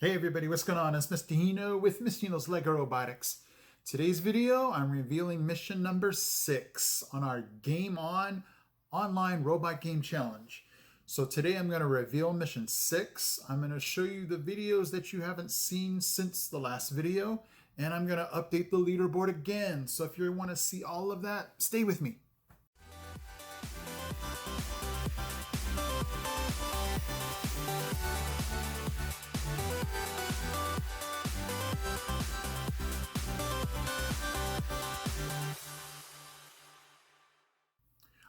Hey everybody, what's going on? It's Mr. Hino with Mr. Hino's Lego Robotics. Today's video, I'm revealing mission number 6 on our Game On online robot game challenge. So today I'm going to reveal mission 6. I'm going to show you the videos that you haven't seen since the last video, and I'm going to update the leaderboard again. So if you want to see all of that, stay with me.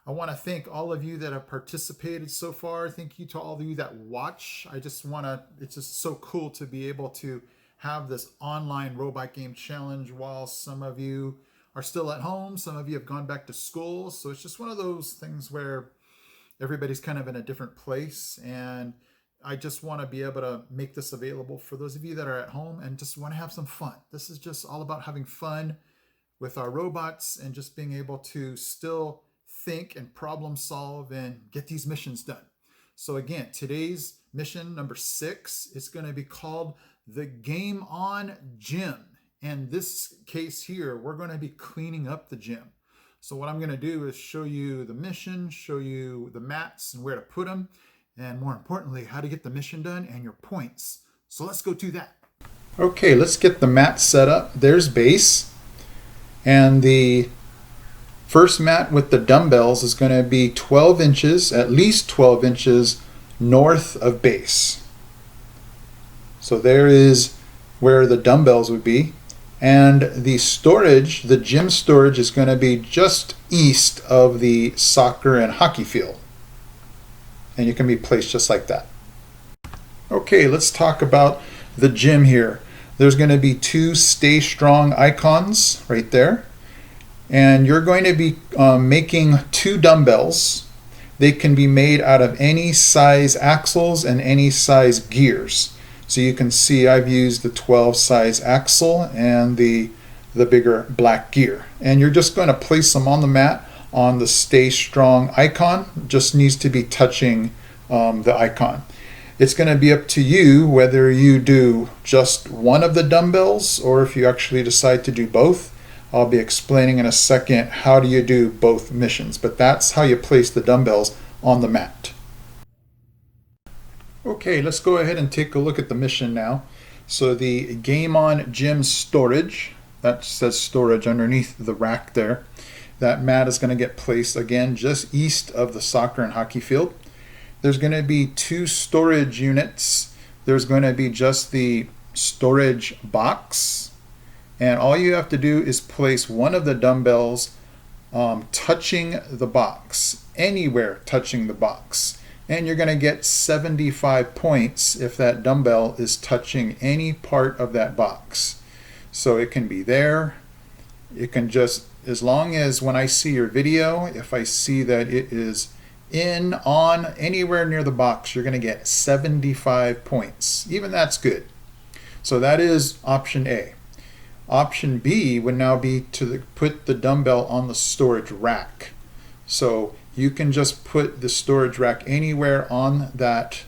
I want to thank all of you that have participated so far. Thank you to all of you that watch. It's just so cool to be able to have this online robot game challenge while some of you are still at home. Some of you have gone back to school. So it's just one of those things where everybody's kind of in a different place. And I just want to be able to make this available for those of you that are at home and just want to have some fun. This is just all about having fun with our robots and just being able to still think and problem solve and get these missions done. So again, today's mission number 6 is going to be called the Game On Gym. And this case here, we're going to be cleaning up the gym. So what I'm going to do is show you the mission, show you the mats and where to put them, and more importantly, how to get the mission done and your points. So let's go do that. Okay, let's get the mat set up. There's base, and the first mat with the dumbbells is going to be 12 inches, at least 12 inches north of base. So there is where the dumbbells would be. And the storage, the gym storage, is going to be just east of the soccer and hockey field. And you can be placed just like that. Okay, let's talk about the gym here. There's going to be 2 Stay Strong icons right there. And you're going to be making 2 dumbbells. They can be made out of any size axles and any size gears. So you can see I've used the 12 size axle and the bigger black gear. And you're just going to place them on the mat on the Stay Strong icon. Just needs to be touching the icon. It's going to be up to you whether you do just one of the dumbbells or if you actually decide to do both. I'll be explaining in a second how do you do both missions, but that's how you place the dumbbells on the mat. Okay, let's go ahead and take a look at the mission now. So the Game On Gym storage, that says storage underneath the rack there. That mat is going to get placed again just east of the soccer and hockey field. There's going to be 2 storage units. There's going to be just the storage box. And all you have to do is place one of the dumbbells touching the box, anywhere touching the box. And you're going to get 75 points if that dumbbell is touching any part of that box. So it can be there. It can just, as long as when I see your video, if I see that it is in, on, anywhere near the box, you're going to get 75 points. Even that's good. So that is option A. Option B would now be to put the dumbbell on the storage rack. So you can just put the storage rack anywhere on that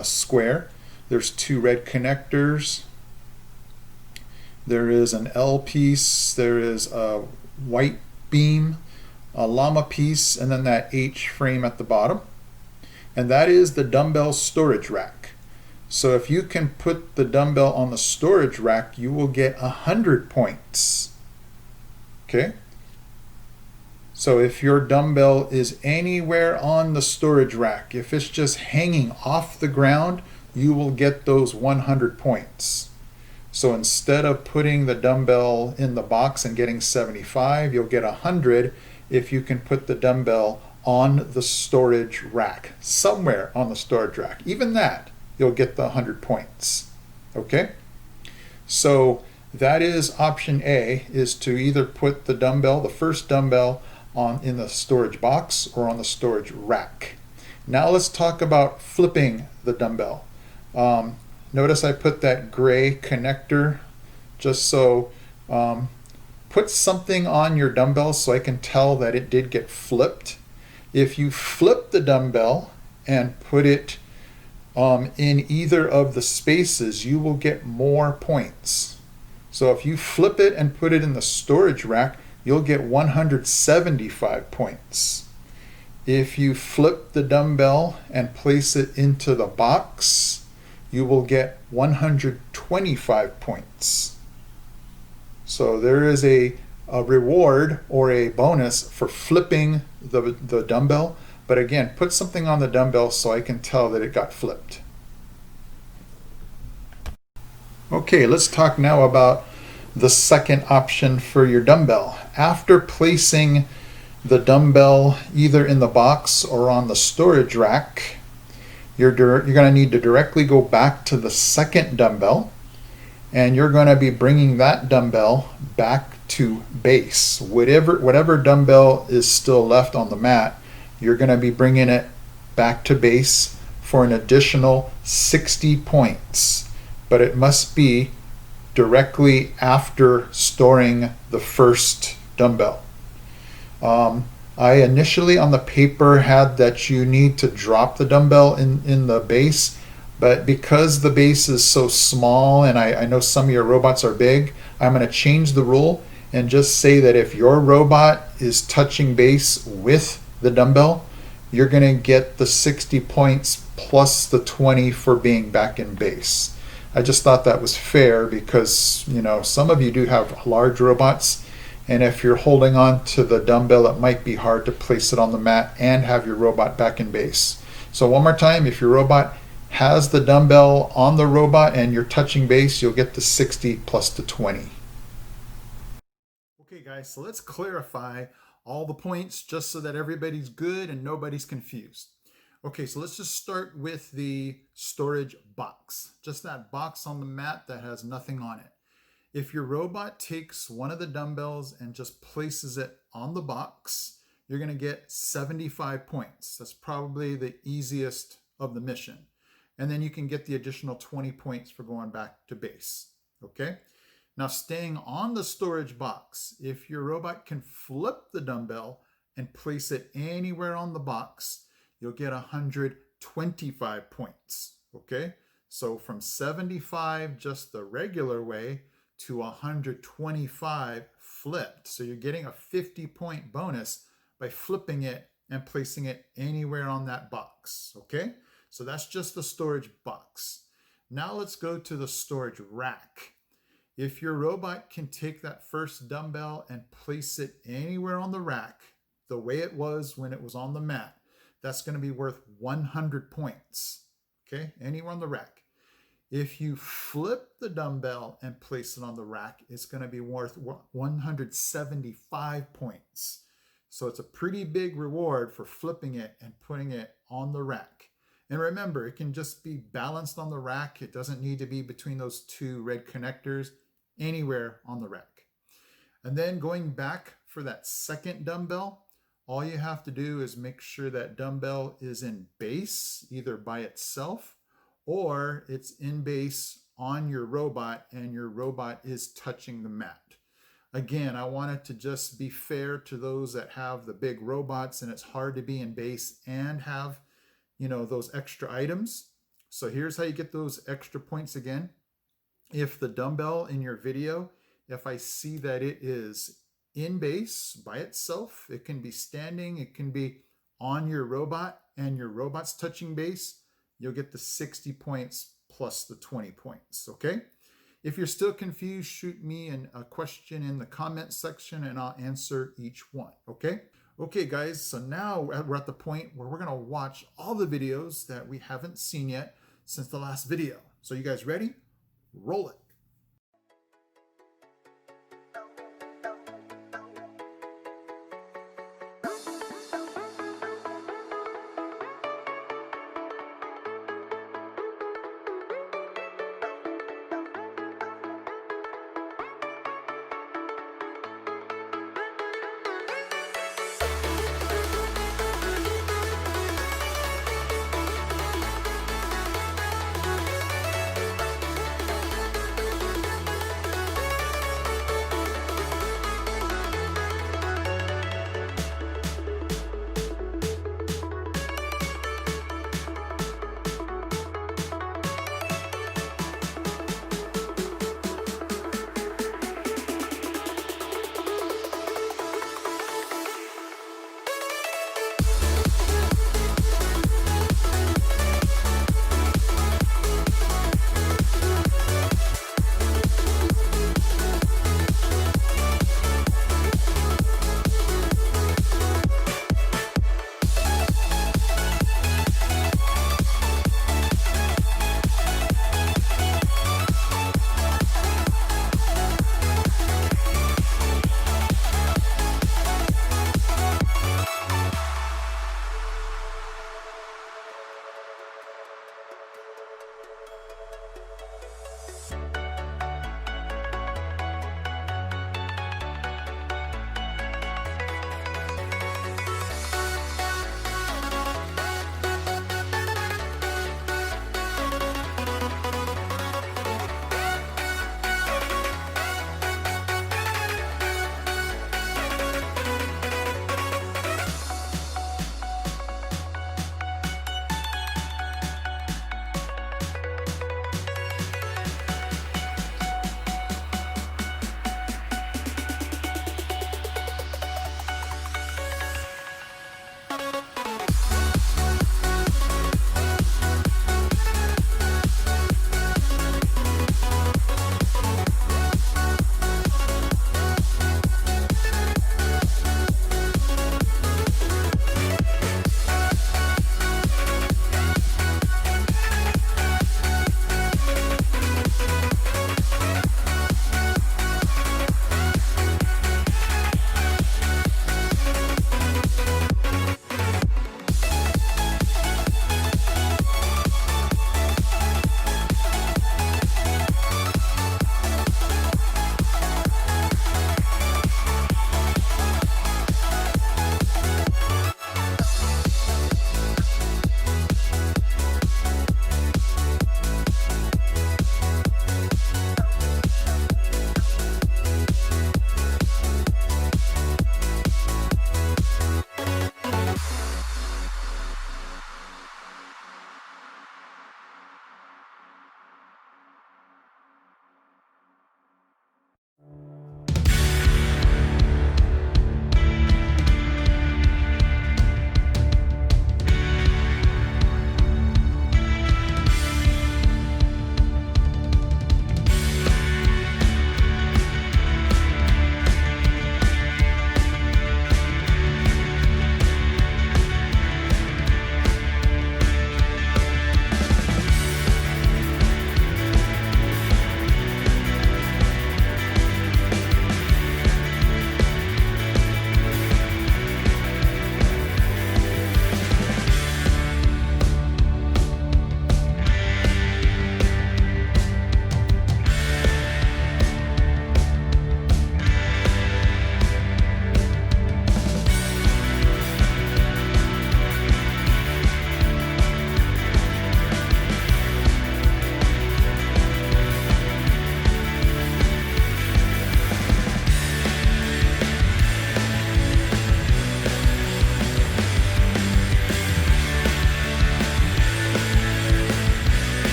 square. There's 2 red connectors. There is an L piece. There is a white beam, a llama piece, and then that H frame at the bottom. And that is the dumbbell storage rack. So if you can put the dumbbell on the storage rack, you will get 100 points. Okay? So if your dumbbell is anywhere on the storage rack, if it's just hanging off the ground, you will get those 100 points. So instead of putting the dumbbell in the box and getting 75, you'll get 100 if you can put the dumbbell on the storage rack, somewhere on the storage rack. Even that, you'll get the 100 points. Okay? So that is option A, is to either put the dumbbell, the first dumbbell, in the storage box or on the storage rack. Now let's talk about flipping the dumbbell. Notice I put that gray connector just so put something on your dumbbell so I can tell that it did get flipped. If you flip the dumbbell and put it in either of the spaces, you will get more points. So if you flip it and put it in the storage rack, you'll get 175 points. If you flip the dumbbell and place it into the box, you will get 125 points. So there is a reward or a bonus for flipping the dumbbell. But again, put something on the dumbbell so I can tell that it got flipped. Okay, let's talk now about the second option for your dumbbell. After placing the dumbbell either in the box or on the storage rack, you're going to need to directly go back to the second dumbbell, and you're going to be bringing that dumbbell back to base. Whatever dumbbell is still left on the mat, you're going to be bringing it back to base for an additional 60 points. But it must be directly after storing the first dumbbell. I initially on the paper had that you need to drop the dumbbell in the base, but because the base is so small and I know some of your robots are big, I'm going to change the rule and just say that if your robot is touching base with the dumbbell, you're going to get the 60 points plus the 20 for being back in base. I just thought that was fair because, you know, some of you do have large robots, and if you're holding on to the dumbbell, it might be hard to place it on the mat and have your robot back in base. So one more time, if your robot has the dumbbell on the robot and you're touching base, you'll get the 60 plus the 20. Okay guys, so let's clarify all the points just so that everybody's good and nobody's confused. Okay, so let's just start with the storage box. Just that box on the mat that has nothing on it. If your robot takes one of the dumbbells and just places it on the box, you're going to get 75 points. That's probably the easiest of the mission. And then you can get the additional 20 points for going back to base. Okay? Now staying on the storage box, if your robot can flip the dumbbell and place it anywhere on the box, you'll get 125 points. Okay? So from 75 just the regular way to 125 flipped. So you're getting a 50-point bonus by flipping it and placing it anywhere on that box. Okay? So that's just the storage box. Now let's go to the storage rack. If your robot can take that first dumbbell and place it anywhere on the rack, the way it was when it was on the mat, that's going to be worth 100 points. Okay? Anywhere on the rack. If you flip the dumbbell and place it on the rack, it's going to be worth 175 points. So it's a pretty big reward for flipping it and putting it on the rack. And remember, it can just be balanced on the rack. It doesn't need to be between those two red connectors, anywhere on the rack. And then going back for that second dumbbell, all you have to do is make sure that dumbbell is in base, either by itself or it's in base on your robot and your robot is touching the mat. Again, I want it to just be fair to those that have the big robots and it's hard to be in base and have, you know, those extra items. So here's how you get those extra points again. If the dumbbell in your video, if I see that it is in base by itself, it can be standing, it can be on your robot and your robot's touching base, you'll get the 60 points plus the 20 points, okay? If you're still confused, shoot me a question in the comment section and I'll answer each one, okay? Okay guys, so now we're at the point where we're gonna watch all the videos that we haven't seen yet since the last video. So you guys ready? Roll it.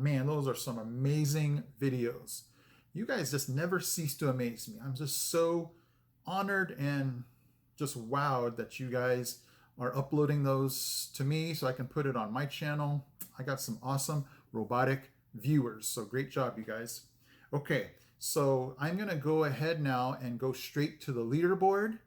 man, those are some amazing videos. You guys just never cease to amaze me. I'm just so honored and just wowed that you guys are uploading those to me so I can put it on my channel. I got some awesome robotic viewers, so great job, you guys. Okay, so I'm gonna go ahead now and go straight to the leaderboard.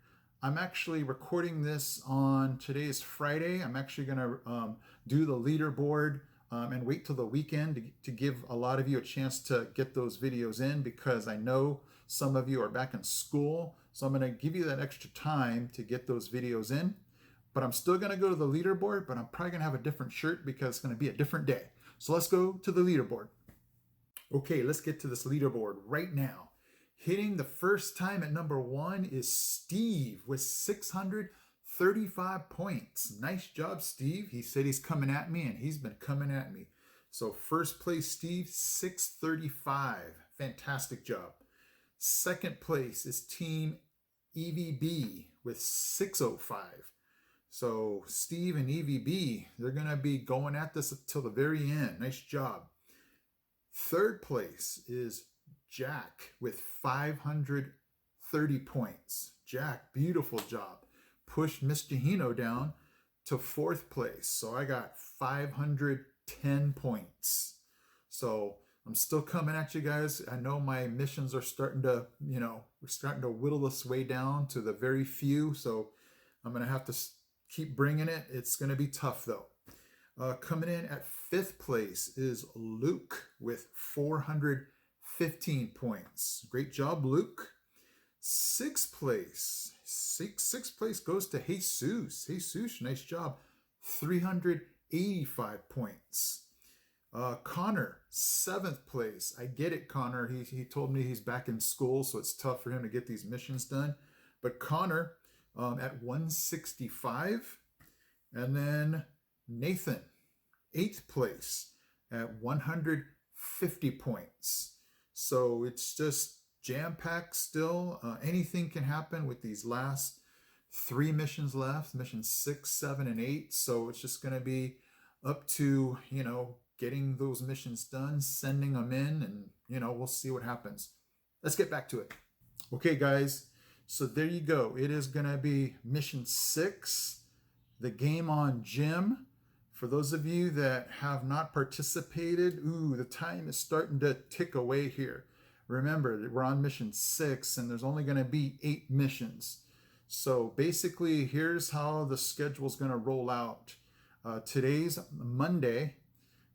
I'm actually recording this on, today is Friday. I'm actually gonna do the leaderboard and wait till the weekend to give a lot of you a chance to get those videos in, because I know some of you are back in school. So I'm gonna give you that extra time to get those videos in. But I'm still gonna go to the leaderboard, but I'm probably gonna have a different shirt because it's gonna be a different day. So let's go to the leaderboard. Okay, let's get to this leaderboard right now. Hitting the first time at number 1 is Steve with 635 points. Nice job, Steve. He said he's coming at me, and he's been coming at me. So first place, Steve, 635. Fantastic job. Second place is Team EVB with 605. So Steve and EVB, they're going to be going at this until the very end. Nice job. Third place is Jack with 530 points. Jack, beautiful job. Pushed Mr. Hino down to 4th place. So I got 510 points. So I'm still coming at you guys. I know my missions are starting to, we're starting to whittle this way down to the very few. So I'm going to have to keep bringing it. It's going to be tough though. Coming in at 5th place is Luke with 415 points. Great job, Luke. 6th place. Sixth place goes to Jesus. Jesus, nice job. 385 points. Connor, 7th place. I get it, Connor. He told me he's back in school, so it's tough for him to get these missions done. But Connor at 165. And then Nathan, 8th place at 150 points. So it's just jam-packed still. Anything can happen with these last 3 missions left, missions 6, 7, and 8. So it's just going to be up to, getting those missions done, sending them in, and, we'll see what happens. Let's get back to it. Okay, guys. So there you go. It is going to be mission 6, the game on gym. For those of you that have not participated, the time is starting to tick away here. Remember, we're on mission 6, and there's only going to be 8 missions. So basically, here's how the schedule is going to roll out. Today's Monday.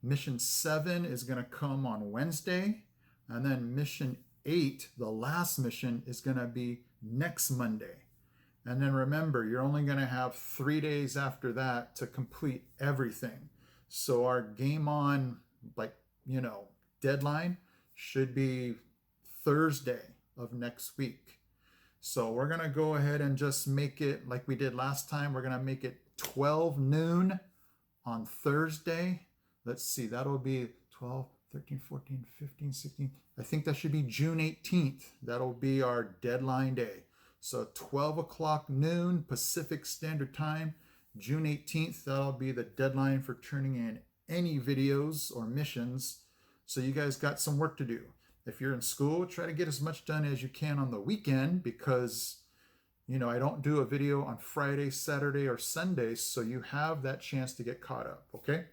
Mission 7 is going to come on Wednesday. And then mission 8, the last mission, is going to be next Monday. And then remember, you're only going to have 3 days after that to complete everything. So our game on, deadline should be Thursday of next week. So we're going to go ahead and just make it like we did last time. We're going to make it 12 noon on Thursday. Let's see, that'll be 12, 13, 14, 15, 16. I think that should be June 18th. That'll be our deadline day. So 12 o'clock noon Pacific Standard Time, June 18th, that'll be the deadline for turning in any videos or missions. So you guys got some work to do. If you're in school, try to get as much done as you can on the weekend, because, I don't do a video on Friday, Saturday, or Sunday, so you have that chance to get caught up, okay?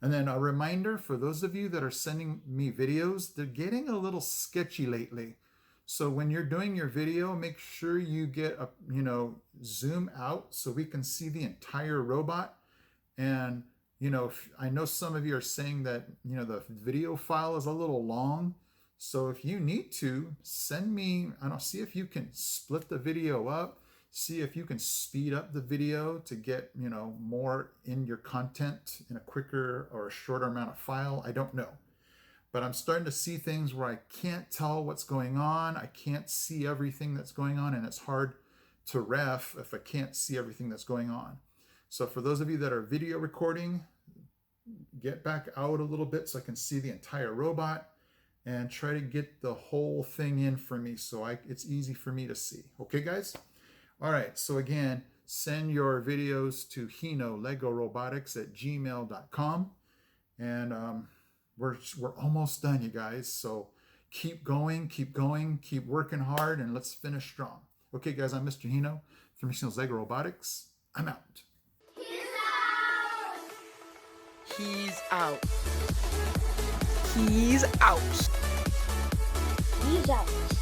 And then a reminder for those of you that are sending me videos, they're getting a little sketchy lately. So when you're doing your video, make sure you get a, zoom out so we can see the entire robot. And, I know some of you are saying that, the video file is a little long. So if you need to, send me, see if you can split the video up, see if you can speed up the video to get, more in your content in a quicker or a shorter amount of file. I don't know. But I'm starting to see things where I can't tell what's going on. I can't see everything that's going on, and it's hard to ref if I can't see everything that's going on. So for those of you that are video recording, get back out a little bit so I can see the entire robot, and try to get the whole thing in for me so it's easy for me to see. Okay, guys? All right, so again, send your videos to HinoLegoRobotics@gmail.com. And we're almost done, you guys. So keep going, keep working hard, and let's finish strong. Okay, guys, I'm Mr. Hino from Zega Robotics. I'm out. He's out. He's out. He's out.